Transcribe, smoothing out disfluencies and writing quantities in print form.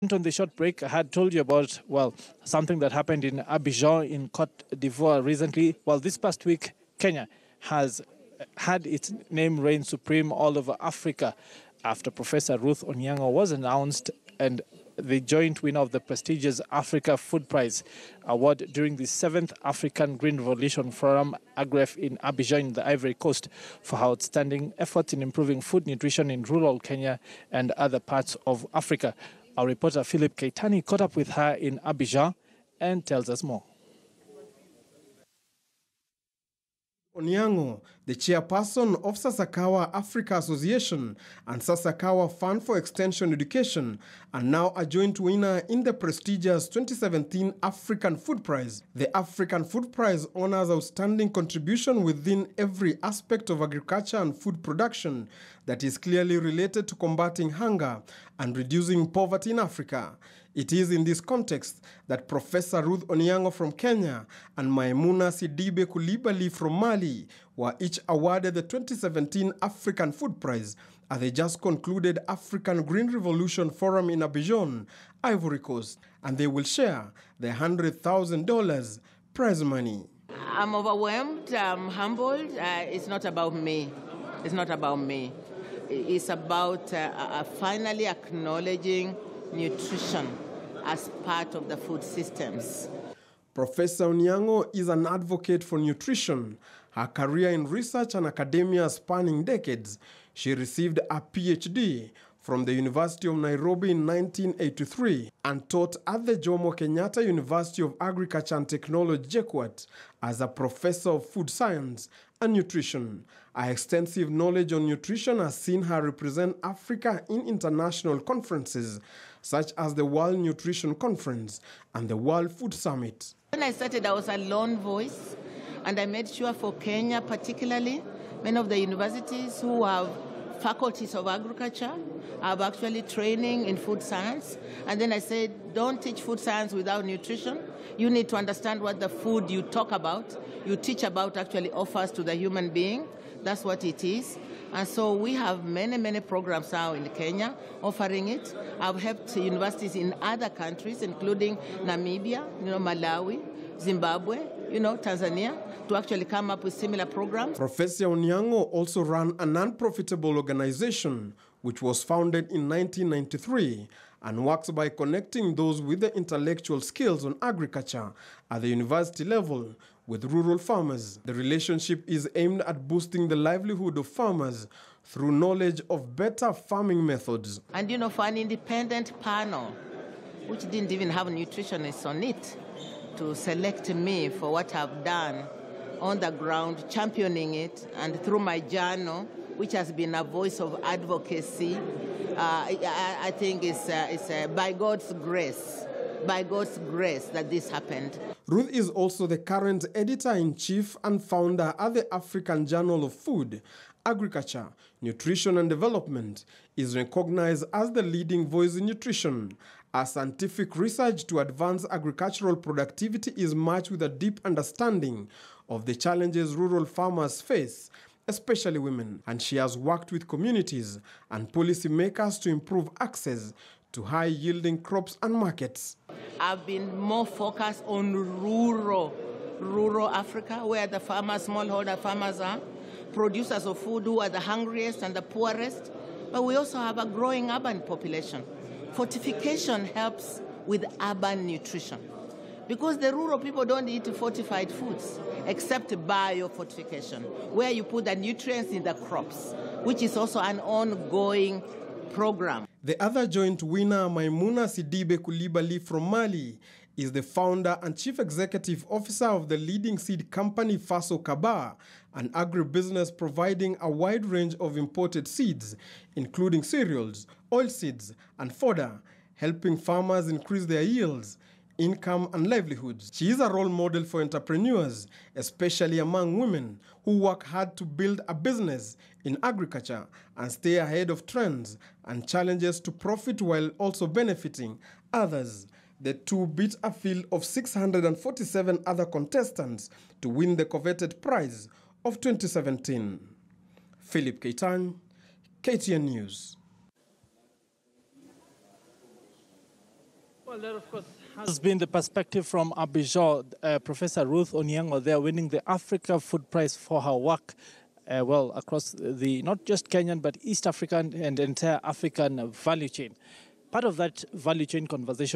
On the short break, I had told you about, well, something that happened in Abidjan in Cote d'Ivoire recently. Well, this past week, Kenya has had its name reign supreme all over Africa after Professor Ruth Oniang'o was announced and the joint winner of the prestigious Africa Food Prize award during the 7th African Green Revolution Forum, AGREF, in Abidjan, in the Ivory Coast, for her outstanding efforts in improving food nutrition in rural Kenya and other parts of Africa. Our reporter Philip Keitani caught up with her in Abidjan and tells us more. Oniang'o, the chairperson of Sasakawa Africa Association and Sasakawa Fund for Extension Education, and now a joint winner in the prestigious 2017 African Food Prize. The African Food Prize honors outstanding contribution within every aspect of agriculture and food production that is clearly related to combating hunger and reducing poverty in Africa. It is in this context that Professor Ruth Oniang'o from Kenya and Maimuna Sidibe Coulibaly from Mali were each awarded the 2017 African Food Prize at the just concluded African Green Revolution Forum in Abidjan, Ivory Coast, and they will share the $100,000 prize money. I'm overwhelmed, I'm humbled. It's not about me. It's not about me. It's about finally acknowledging nutrition as part of the food systems. Professor Oniang'o is an advocate for nutrition. Her career in research and academia spanning decades, she received a PhD from the University of Nairobi in 1983 and taught at the Jomo Kenyatta University of Agriculture and Technology, JKUAT, as a professor of food science and nutrition. Her extensive knowledge on nutrition has seen her represent Africa in international conferences such as the World Nutrition Conference and the World Food Summit. When I started, I was a lone voice, and I made sure for Kenya particularly, many of the universities who have faculties of agriculture have actually training in food science. And then I said, don't teach food science without nutrition. You need to understand what the food you talk about, you teach about actually offers to the human being. That's what it is. And so we have many, many programs now in Kenya offering it. I've helped universities in other countries, including Namibia, Malawi, Zimbabwe, Tanzania, to actually come up with similar programs. Professor Oniang'o also ran a non-profitable organization which was founded in 1993 and works by connecting those with the intellectual skills on agriculture at the university level with rural farmers. The relationship is aimed at boosting the livelihood of farmers through knowledge of better farming methods. And for an independent panel, which didn't even have nutritionists on it, to select me for what I've done on the ground, championing it, and through my journal, which has been a voice of advocacy, I think it's by God's grace that this happened. Ruth is also the current editor-in-chief and founder at the African Journal of Food, Agriculture, Nutrition and Development, is recognized as the leading voice in nutrition. Our scientific research to advance agricultural productivity is matched with a deep understanding of the challenges rural farmers face, especially women, and she has worked with communities and policymakers to improve access to high-yielding crops and markets. I've been more focused on rural Africa, where the farmers, smallholder farmers are, producers of food who are the hungriest and the poorest, but we also have a growing urban population. Fortification helps with urban nutrition because the rural people don't eat fortified foods except biofortification, where you put the nutrients in the crops, which is also an ongoing program. The other joint winner, Maimuna Sidibe Coulibaly from Mali, is the founder and chief executive officer of the leading seed company Faso Kaba, an agribusiness providing a wide range of imported seeds, including cereals, oilseeds, and fodder, helping farmers increase their yields, income, and livelihoods. She is a role model for entrepreneurs, especially among women who work hard to build a business in agriculture and stay ahead of trends and challenges to profit while also benefiting others. The two beat a field of 647 other contestants to win the coveted prize of 2017. Philip Keitani, KTN News. Well, that of course has been the perspective from Abidjan. Professor Ruth Oniang'o there winning the Africa Food Prize for her work, across the not just Kenyan but East African and entire African value chain. Part of that value chain conversation